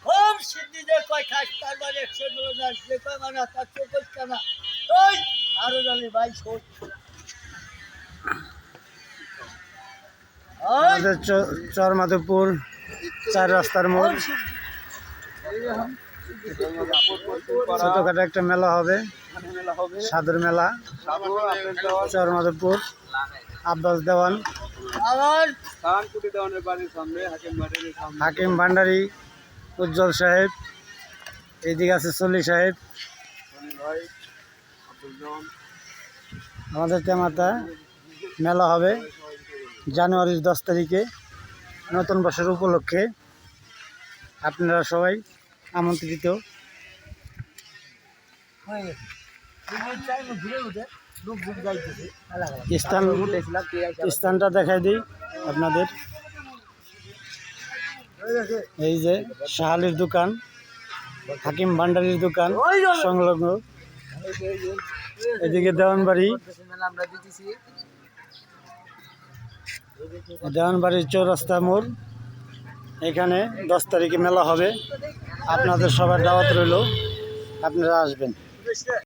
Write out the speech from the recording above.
কম সিদ্ধি যে কয় খাস তার মানে 100 গুলো যাস যে কয় মানে তার চোখ কানা ওই আরো জানি ভাই শোন আমাদের চরমাধবপুর 4 রাস্তার মোড় ছোটখাটো একটা মেলা হবে, সাধুর মেলা, চরমাধবপুর আব্বাস দেওয়ান, হাকিম ভান্ডারী, উজ্জ্বল সাহেব, এইদিকে আছে চল্লি সাহেব, আমাদের তেমাতা মেলা হবে জানুয়ারির 10 তারিখে নতুন বছর উপলক্ষে। আপনারা সবাই আমন্ত্রিত। স্থানটা দেখাই দিই আপনাদের। এই যে শাহালির দোকান, হাকিম ভান্ডারীর দোকান সংলগ্ন, এদিকে দেওয়ানবাড়ি, দেওয়ানবাড়ির চৌরাস্তা মোড়। এখানে 10 তারিখে মেলা হবে, আপনাদের সবার দাওয়াত রইল, আপনারা আসবেন।